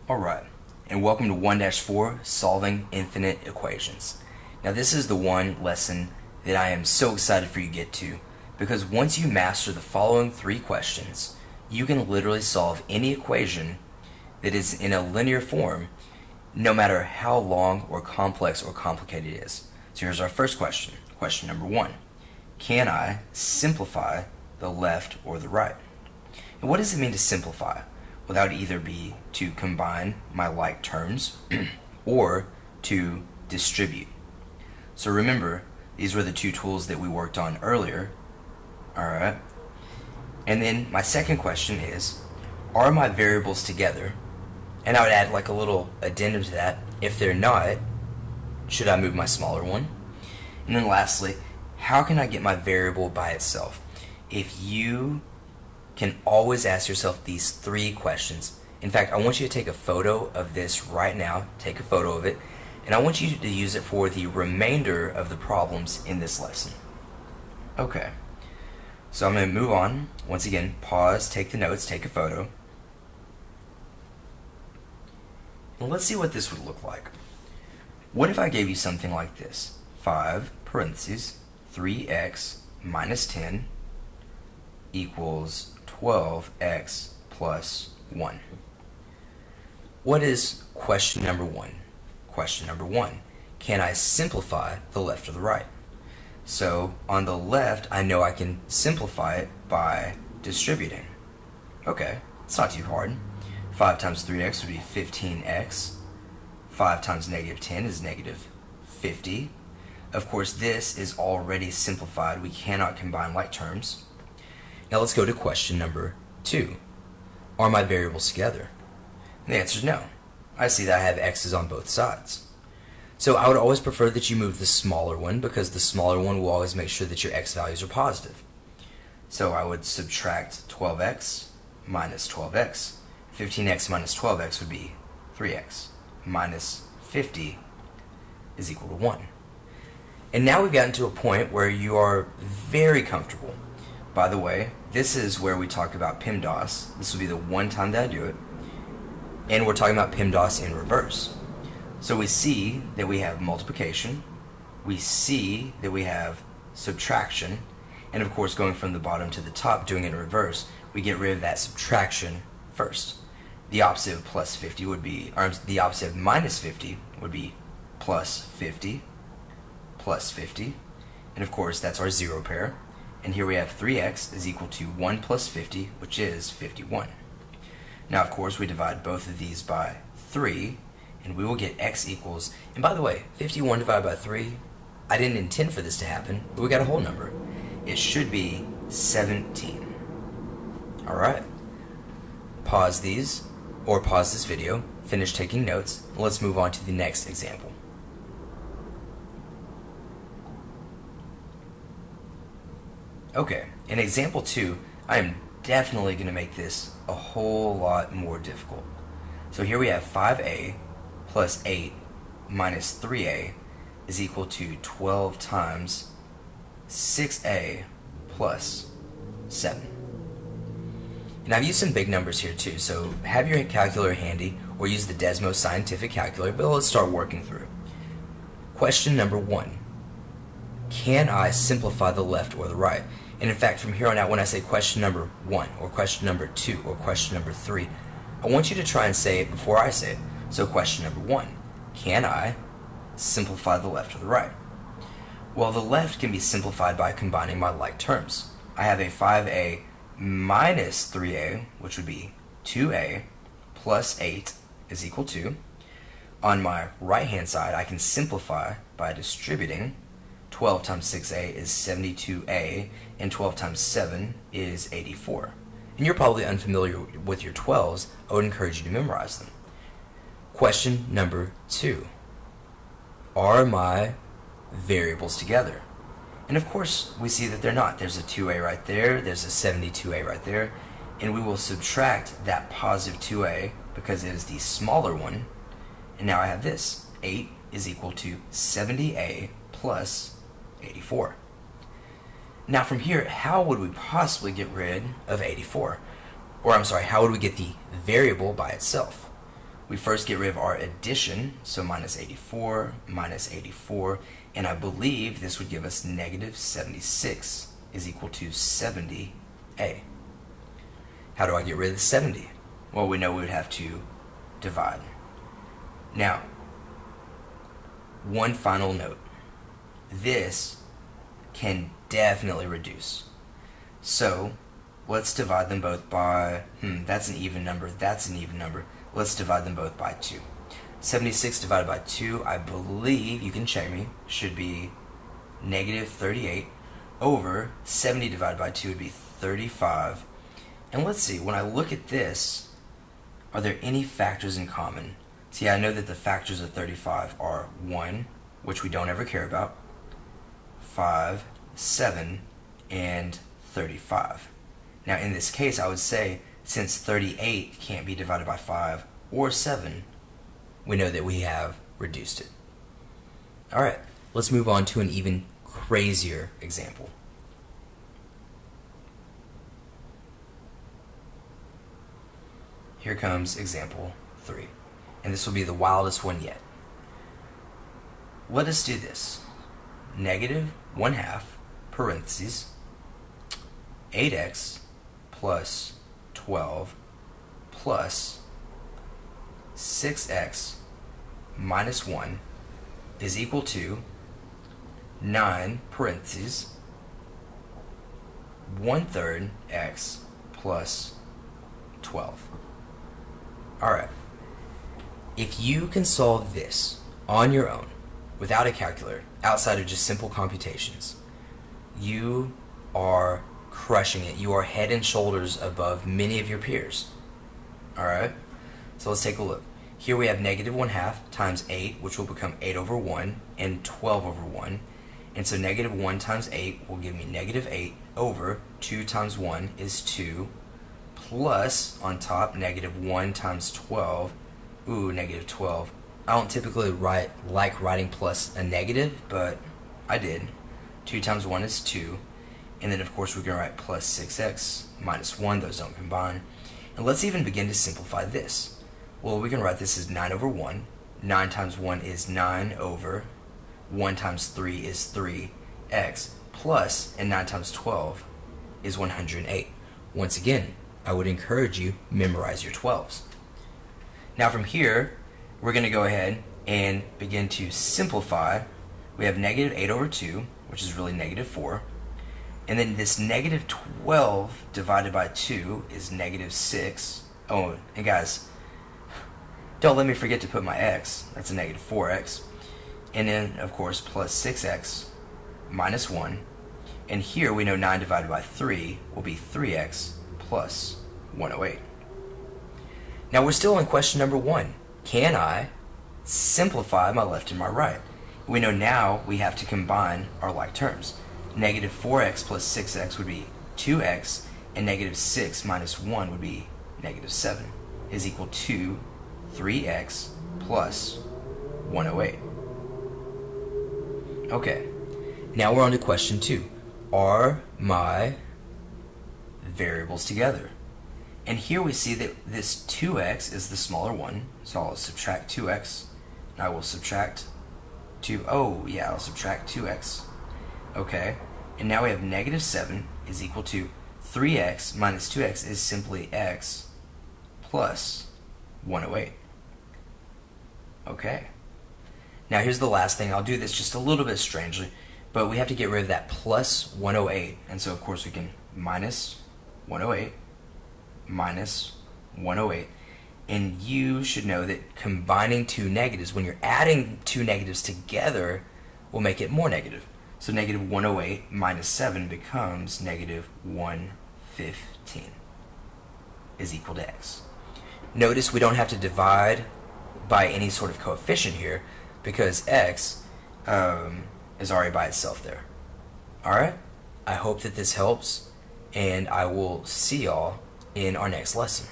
Alright, and welcome to 1-4, Solving Infinite Equations. Now this is the one lesson that I am so excited for you to get to, because once you master the following 3 questions, you can literally solve any equation that is in a linear form, no matter how long or complex or complicated it is. So here's our first question. Question number 1. Can I simplify the left or the right? And what does it mean to simplify? Well, that would either be to combine my like terms or to distribute. So remember, these were the 2 tools that we worked on earlier. Alright. And then my second question is, are my variables together? And I would add like a little addendum to that. If they're not, should I move my smaller one? And then lastly, how can I get my variable by itself? If you can always ask yourself these 3 questions. In fact, I want you to take a photo of this right now. Take a photo of it. And I want you to use it for the remainder of the problems in this lesson. Okay. So I'm going to move on. Once again, pause, take the notes, take a photo. And let's see what this would look like. What if I gave you something like this? 5 parentheses 3x minus 10 equals 12x plus 1. What is question number 1? Question number 1. Can I simplify the left or the right? So on the left, I know I can simplify it by distributing. Okay, it's not too hard. 5 times 3x would be 15x. 5 times negative 10 is negative 50. Of course, this is already simplified. We cannot combine like terms. Now let's go to question number 2. Are my variables together? And the answer is no. I see that I have x's on both sides. So I would always prefer that you move the smaller one, because the smaller one will always make sure that your x values are positive. So I would subtract 12x minus 12x. 15x minus 12x would be 3x. Minus 50 is equal to 1. And now we've gotten to a point where you are very comfortable. By the way, this is where we talk about PEMDAS. This will be the one time that I do it. And we're talking about PEMDAS in reverse. So we see that we have multiplication. We see that we have subtraction. And of course, going from the bottom to the top, doing it in reverse, we get rid of that subtraction first. The opposite of plus 50 would be, or the opposite of minus 50 would be plus 50, plus 50. And of course, that's our 0 pair. And here we have 3x is equal to 1 plus 50, which is 51. Now, of course, we divide both of these by 3, and we will get x equals, and by the way, 51 divided by 3, I didn't intend for this to happen, but we got a whole number. It should be 17. Alright. Pause these, or pause this video, finish taking notes, and let's move on to the next example. Okay, in example 2, I am definitely going to make this a whole lot more difficult. So here we have 5a plus 8 minus 3a is equal to 12 times 6a plus 7. And I've used some big numbers here too, so have your calculator handy or use the Desmos Scientific Calculator, but let's start working through. Question number 1. Can I simplify the left or the right? And in fact, from here on out, when I say question number 1 or question number 2 or question number 3, I want you to try and say it before I say it. So question number 1, can I simplify the left or the right? Well, the left can be simplified by combining my like terms. I have a 5a minus 3a, which would be 2a plus 8 is equal to. On my right-hand side, I can simplify by distributing. 12 times 6a is 72a, and 12 times 7 is 84. And you're probably unfamiliar with your 12s. I would encourage you to memorize them. Question number 2. Are my variables together? And of course, we see that they're not. There's a 2a right there, there's a 72a right there, and we will subtract that positive 2a because it is the smaller one. And now I have this. 8 is equal to 70a plus 84. Now from here, how would we possibly get rid of 84? Or I'm sorry, how would we get the variable by itself? we first get rid of our addition, so minus 84, and I believe this would give us negative 76 is equal to 70a. How do I get rid of the 70? Well, we know we would have to divide. Now, one final note. This can definitely reduce. So, let's divide them both by, that's an even number, that's an even number. Let's divide them both by 2. 76 divided by 2, I believe, you can check me, should be negative 38 over 70 divided by 2 would be 35. And let's see, when I look at this, are there any factors in common? See, I know that the factors of 35 are 1, which we don't ever care about, 5, 7, and 35. Now in this case, I would say, since 38 can't be divided by 5 or 7, we know that we have reduced it. Alright, let's move on to an even crazier example. Here comes example 3, and this will be the wildest one yet. Let us do this. Negative 1/2 parentheses 8x plus 12 plus 6x minus 1 is equal to 9 parentheses 1/3 x plus 12. Alright, if you can solve this on your own without a calculator, outside of just simple computations, you are crushing it. You are head and shoulders above many of your peers. Alright, so let's take a look. Here we have negative 1/2 times 8, which will become 8 over 1, and 12 over 1. And so negative 1 times 8 will give me negative 8 over 2 times 1 is 2, plus on top negative 1 times 12, negative 12. I don't typically like writing plus a negative, but I did. 2 times 1 is 2. And then of course we're going to write plus 6x minus 1. Those don't combine. And let's even begin to simplify this. Well, we can write this as 9 over 1. 9 times 1 is 9 over 1 times 3 is 3x plus, and 9 times 12 is 108. Once again, I would encourage you, memorize your 12s. Now from here, we're going to go ahead and begin to simplify. We have negative 8 over 2, which is really negative 4. And then this negative 12 divided by 2 is negative 6. Oh, and guys, don't let me forget to put my x. That's a negative 4x. And then, of course, plus 6x minus 1. And here we know 9 divided by 3 will be 3x plus 108. Now we're still on question number 1. Can I simplify my left and my right? We know now we have to combine our like terms. Negative 4x plus 6x would be 2x, and negative 6 minus 1 would be negative 7, is equal to 3x plus 108. Okay, now we're on to question 2. Are my variables together? And here we see that this 2x is the smaller one, so I'll subtract 2x, and I will subtract 2, I'll subtract 2x. Okay, and now we have negative 7 is equal to 3x minus 2x is simply x plus 108. Okay, now here's the last thing. I'll do this just a little bit strangely, but we have to get rid of that plus 108, and so of course we can minus 108 minus 108, and you should know that combining two negatives, when you're adding two negatives together, will make it more negative. So negative 108 minus 7 becomes negative 115 is equal to x. Notice we don't have to divide by any sort of coefficient here because x is already by itself there. Alright, I hope that this helps, and I will see y'all in our next lesson.